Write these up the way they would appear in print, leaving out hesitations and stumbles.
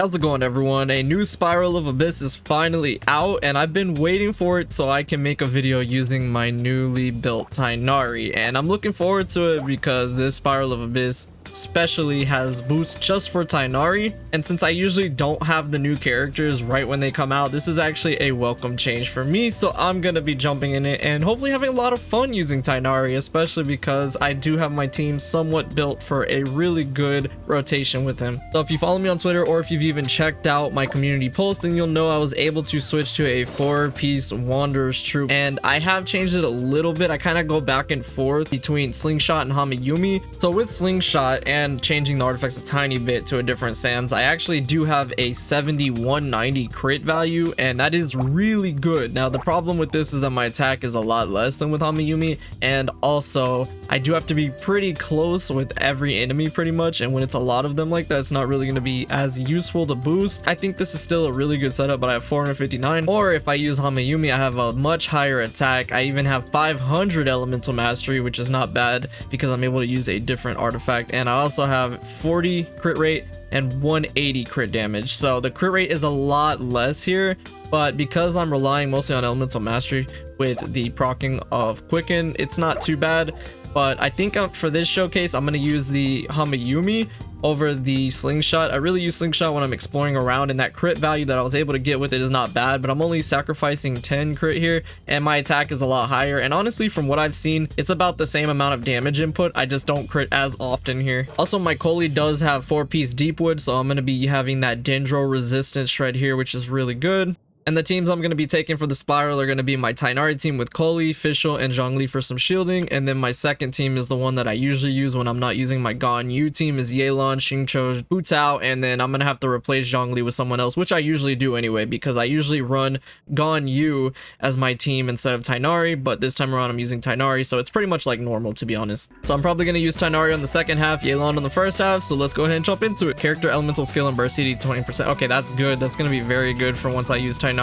How's it going, everyone? A new Spiral of Abyss is finally out, and I've been waiting for it so I can make a video using my newly built Tighnari, and I'm looking forward to it because this Spiral of Abyss especially has boosts just for Tighnari, and since I usually don't have the new characters right when they come out, this is actually a welcome change for me, so I'm gonna be jumping in it and hopefully having a lot of fun using Tighnari, especially because I do have my team somewhat built for a really good rotation with him. So if you follow me on Twitter, or if you've even checked out my community post, then you'll know I was able to switch to a 4-piece Wanderer's Troop, and I have changed it a little bit. I kind of go back and forth between Slingshot and Hamayumi. So with Slingshot and changing the artifacts a tiny bit to a different sans, I actually do have a 7190 crit value, and that is really good. Now the problem with this is that my attack is a lot less than with Hamayumi, and also I do have to be pretty close with every enemy pretty much, and when it's a lot of them like that, it's not really going to be as useful to boost. I think this is still a really good setup, but I have 459, or if I use Hamayumi, I have a much higher attack. I even have 500 elemental mastery, which is not bad because I'm able to use a different artifact, and I also have 40 crit rate and 180 crit damage. So the crit rate is a lot less here, but because I'm relying mostly on elemental mastery with the proccing of quicken, it's not too bad. But I think for this showcase, I'm going to use the Hamayumi over the Slingshot. I really use Slingshot when I'm exploring around, and that crit value that I was able to get with it is not bad, but I'm only sacrificing 10 crit here, and my attack is a lot higher. And honestly, from what I've seen, it's about the same amount of damage input. I just don't crit as often here. Also, my Koli does have 4-piece Deepwood, so I'm going to be having that Dendro resistance shred here, which is really good. And the teams I'm going to be taking for the Spiral are going to be my Tighnari team with Koli, Fischl, and Zhongli for some shielding. And then my second team is the one that I usually use when I'm not using my Ganyu team, is Yelan, Xingqiu, Hu Tao. And then I'm going to have to replace Zhongli with someone else, which I usually do anyway, because I usually run Ganyu as my team instead of Tighnari. But this time around I'm using Tighnari, so it's pretty much like normal, to be honest. So I'm probably going to use Tighnari on the second half, Yelan on the first half. So let's go ahead and jump into it. Character elemental skill and burst CD 20%. Okay, that's good. That's going to be very good for once I use Tighnari.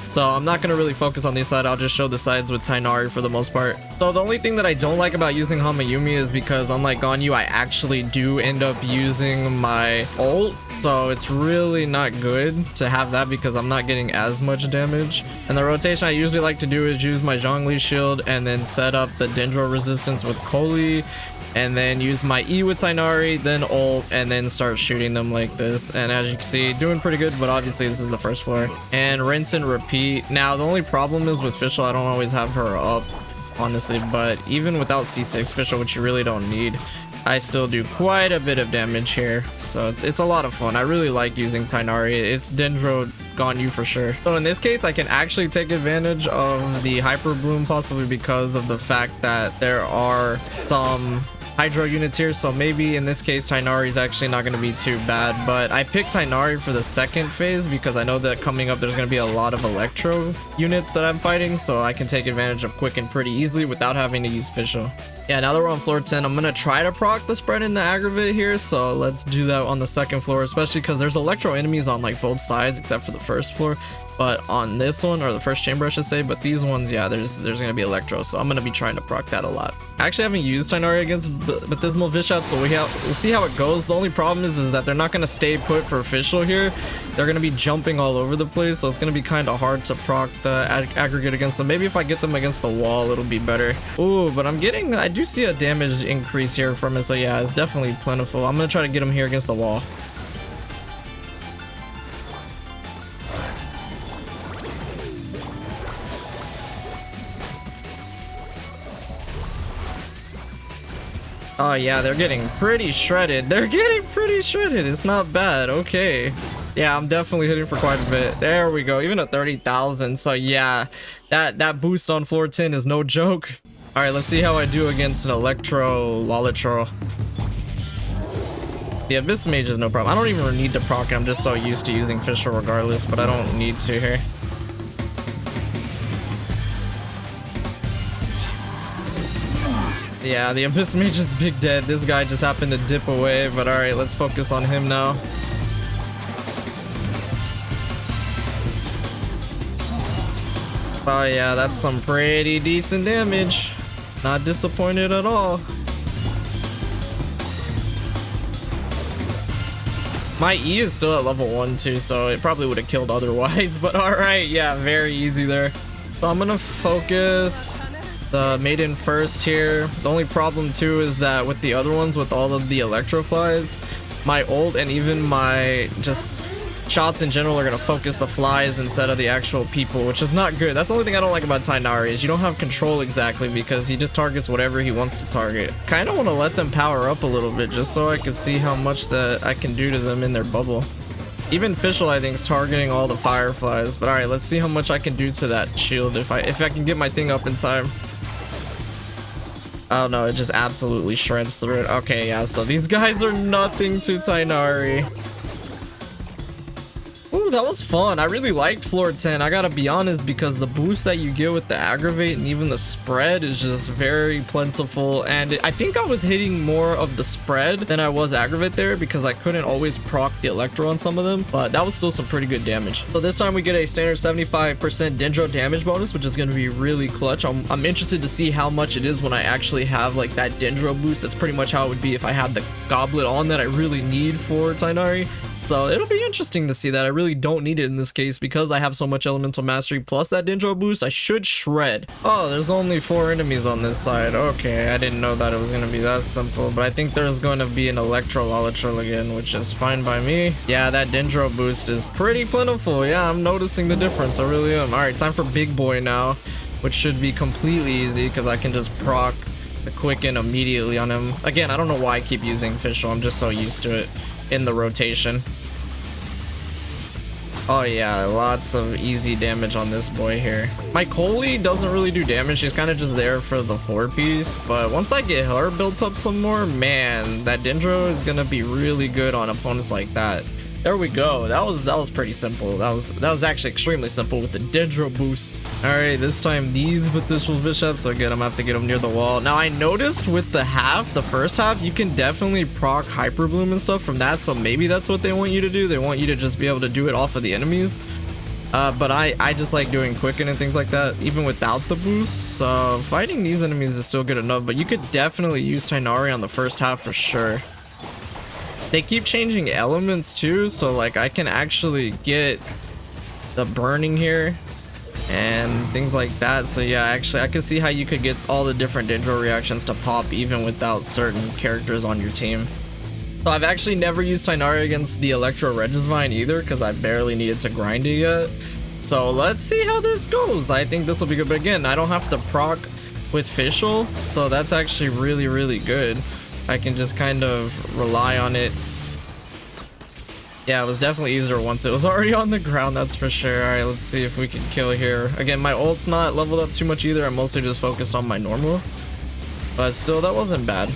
So I'm not going to really focus on this side. I'll just show the sides with Tighnari for the most part. So the only thing that I don't like about using Hamayumi is because unlike Ganyu, I actually do end up using my ult. So it's really not good to have that because I'm not getting as much damage. And the rotation I usually like to do is use my Zhongli shield and then set up the Dendro resistance with Koli, and then use my E with Tighnari, then ult, and then start shooting them like this. And as you can see, doing pretty good, but obviously this is the first floor. And rinse and repeat. Now the only problem is with Fischl, I don't always have her up, honestly, but even without C6 Fischl, which you really don't need, I still do quite a bit of damage here. So it's a lot of fun. I really like using Tighnari. It's Dendro Ganyu for sure. So in this case, I can actually take advantage of the Hyper Bloom, possibly because of the fact that there are some Hydro units here, so maybe in this case Tighnari is actually not going to be too bad. But I picked Tighnari for the second phase because I know that coming up there's going to be a lot of Electro units that I'm fighting, so I can take advantage of Quicken pretty easily without having to use Fischl. Yeah, now that we're on floor 10, I'm going to try to proc the spread in the aggravate here, so let's do that on the second floor, especially because there's Electro enemies on like both sides except for the first floor. But on this one, or the first chamber I should say, but these ones, yeah, there's gonna be Electro, so I'm gonna be trying to proc that a lot. I actually haven't used Tighnari against Baptismal Bishop, so we'll see how it goes. The only problem is that they're not gonna stay put for Fischl here. They're gonna be jumping all over the place, so it's gonna be kind of hard to proc the aggregate against them. Maybe if I get them against the wall, it'll be better. Ooh, but I do see a damage increase here from it, so yeah, it's definitely plentiful. I'm gonna try to get him here against the wall. Oh yeah, they're getting pretty shredded. It's not bad. Okay. Yeah, I'm definitely hitting for quite a bit. There we go. Even at 30,000. So yeah, that boost on floor 10 is no joke. All right, let's see how I do against an Electro Lolitro. The Abyss Mage is no problem. I don't even need to proc it. I'm just so used to using Fischl regardless, but I don't need to here. Yeah, the Abyss Mage is big dead. This guy just happened to dip away, but alright, let's focus on him now. Oh yeah, that's some pretty decent damage. Not disappointed at all. My E is still at level 1 too, so it probably would have killed otherwise, but alright, yeah, very easy there. So I'm gonna focus the maiden first here. The only problem too is that with the other ones, with all of the electro flies, my ult and even my just shots in general are gonna focus the flies instead of the actual people, which is not good. That's the only thing I don't like about Tighnari, is you don't have control exactly because he just targets whatever he wants to target. Kind of want to let them power up a little bit just so I can see how much that I can do to them in their bubble. Even Fischl, I think, is targeting all the fireflies, but alright, let's see how much I can do to that shield if I can get my thing up in time. Oh no, it just absolutely shreds through it. Okay, yeah, so these guys are nothing to Tighnari. Ooh, that was fun. I really liked floor 10. I gotta be honest, because the boost that you get with the aggravate and even the spread is just very plentiful. And I think I was hitting more of the spread than I was aggravate there because I couldn't always proc the electro on some of them, but that was still some pretty good damage. So this time we get a standard 75% dendro damage bonus, which is going to be really clutch. I'm interested to see how much it is when I actually have like that dendro boost. That's pretty much how it would be if I had the goblet on that I really need for Tighnari. So it'll be interesting to see that. I really don't need it in this case because I have so much elemental mastery plus that dendro boost. I should shred. Oh, there's only 4 enemies on this side. Okay, I didn't know that it was going to be that simple, but I think there's going to be an electro lolitrol again, which is fine by me. Yeah, that dendro boost is pretty plentiful. Yeah, I'm noticing the difference. I really am. All right, time for big boy now, which should be completely easy because I can just proc the quicken immediately on him. Again, I don't know why I keep using Fischl. I'm just so used to it in the rotation. Oh yeah, lots of easy damage on this boy here. My Coley doesn't really do damage. She's kind of just there for the 4-piece, but once I get her built up some more, man, that dendro is gonna be really good on opponents like that. There we go. That was pretty simple. That was actually extremely simple with the dendro boost. All right, this time these Beneficial Bishops. So again, I'm gonna have to get them near the wall. Now I noticed with the first half, you can definitely proc Hyper Bloom and stuff from that. So maybe that's what they want you to do. They want you to just be able to do it off of the enemies. But I just like doing Quicken and things like that, even without the boost. So fighting these enemies is still good enough. But you could definitely use Tighnari on the first half for sure. They keep changing elements too, so like I can actually get the burning here and things like that. So yeah, actually I can see how you could get all the different dendro reactions to pop even without certain characters on your team. So I've actually never used Tighnari against the Electro Regivine either because I barely needed to grind it yet. So let's see how this goes. I think this will be good, but again, I don't have to proc with Fischl, so that's actually really, really good. I can just kind of rely on it. Yeah, it was definitely easier once it was already on the ground, that's for sure. Alright, let's see if we can kill here. Again, my ult's not leveled up too much either. I'm mostly just focused on my normal. But still, that wasn't bad.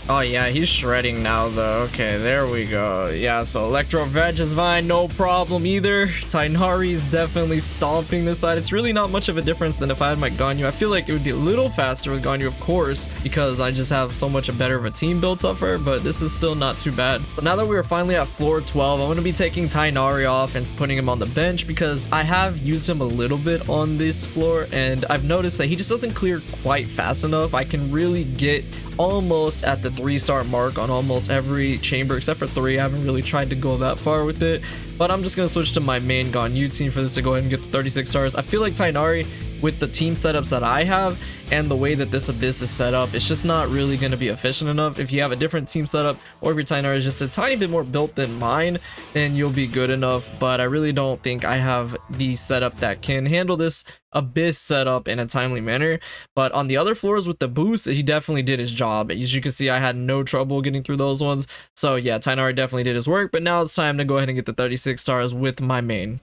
Oh yeah, he's shredding now though. Okay, there we go. Yeah, so Electro Regivine, no problem either. Tighnari is definitely stomping this side. It's really not much of a difference than if I had my Ganyu. I feel like it would be a little faster with Ganyu, of course, because I just have so much better of a team built up for her, but this is still not too bad. So now that we are finally at floor 12, I'm going to be taking Tighnari off and putting him on the bench because I have used him a little bit on this floor, and I've noticed that he just doesn't clear quite fast enough. I can really get almost at the 3-star mark on almost every chamber except for 3. I haven't really tried to go that far with it, but I'm just gonna switch to my main Ganyu team for this to go ahead and get the 36 stars. I feel like Tighnari, with the team setups that I have and the way that this abyss is set up, it's just not really going to be efficient enough. If you have a different team setup, or if your Tighnari is just a tiny bit more built than mine, then you'll be good enough. But I really don't think I have the setup that can handle this abyss setup in a timely manner. But on the other floors with the boost, he definitely did his job. As you can see, I had no trouble getting through those ones. So yeah, Tighnari definitely did his work, but now it's time to go ahead and get the 36 stars with my main.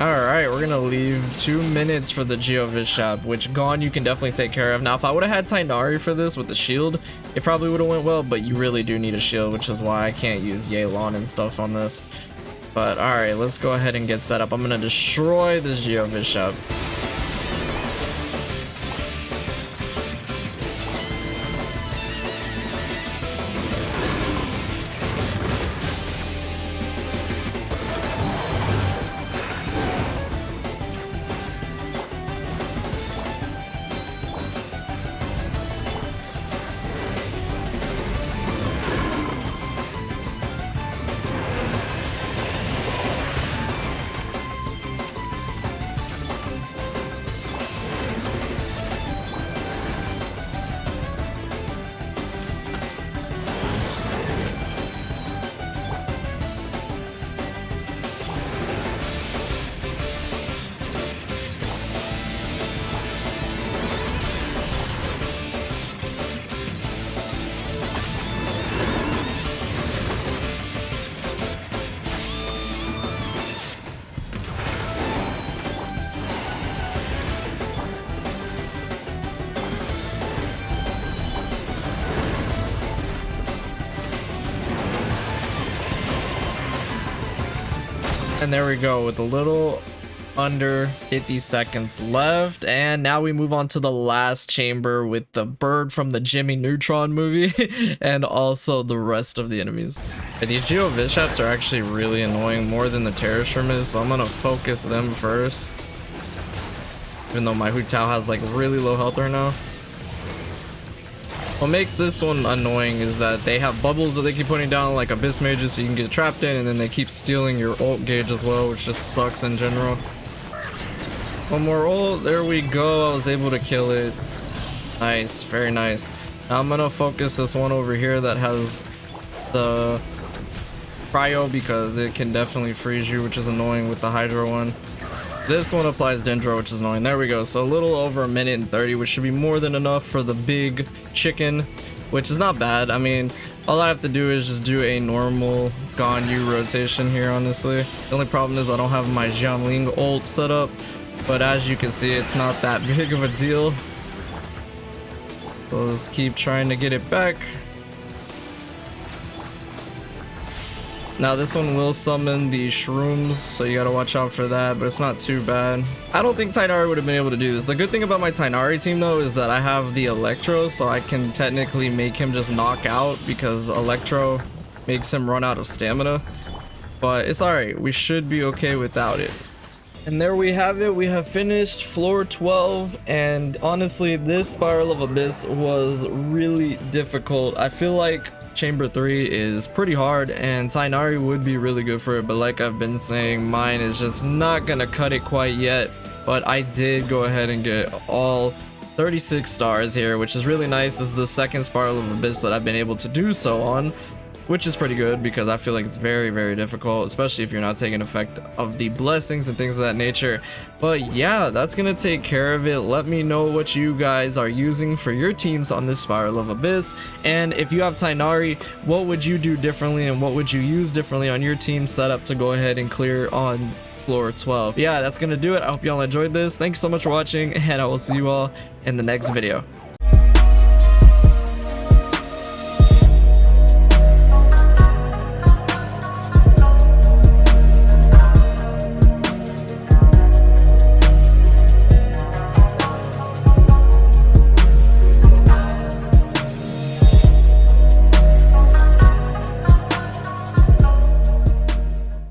Alright, we're gonna leave 2 minutes for the Geovish shop, which Gone you can definitely take care of. Now, if I would have had Tighnari for this with the shield, it probably would have went well, but you really do need a shield, which is why I can't use Yelan and stuff on this. But alright, let's go ahead and get set up. I'm gonna destroy this Geovish shop. And there we go, with a little under 50 seconds left, and now we move on to the last chamber with the bird from the Jimmy Neutron movie and also the rest of the enemies. And these Geo Vishaps are actually really annoying, more than the Terror Shrimp is, so I'm gonna focus them first, even though my Hu Tao has like really low health right now. What makes this one annoying is that they have bubbles that they keep putting down like Abyss Mages so you can get trapped in, and then they keep stealing your ult gauge as well, which just sucks in general. One more ult, there we go, I was able to kill it. Nice, very nice. Now I'm gonna focus this one over here that has the cryo because it can definitely freeze you, which is annoying with the Hydra one. This one applies Dendro, which is annoying. There we go. So a little over a minute and 30, which should be more than enough for the big chicken, which is not bad. I mean, all I have to do is just do a normal Ganyu rotation here, honestly. The only problem is I don't have my Jiangling ult set up, but as you can see, it's not that big of a deal. So let's keep trying to get it back. Now this one will summon the shrooms, so you gotta watch out for that, but it's not too bad. I don't think Tighnari would have been able to do this. The good thing about my Tighnari team though is that I have the Electro, so I can technically make him just knock out because Electro makes him run out of stamina. But it's alright, we should be okay without it. And there we have it, we have finished floor 12, and honestly this Spiral of Abyss was really difficult. I feel like Chamber 3 is pretty hard and Tighnari would be really good for it, but like I've been saying, mine is just not gonna cut it quite yet. But I did go ahead and get all 36 stars here, which is really nice. This is the second Spiral of Abyss that I've been able to do so on, which is pretty good because I feel like it's very, very difficult, especially if you're not taking effect of the blessings and things of that nature. But yeah, that's gonna take care of it. Let me know what you guys are using for your teams on this Spiral of Abyss, and if you have Tighnari, what would you do differently and what would you use differently on your team setup to go ahead and clear on floor 12. Yeah, that's gonna do it. I hope y'all enjoyed this. Thanks so much for watching, and I will see you all in the next video.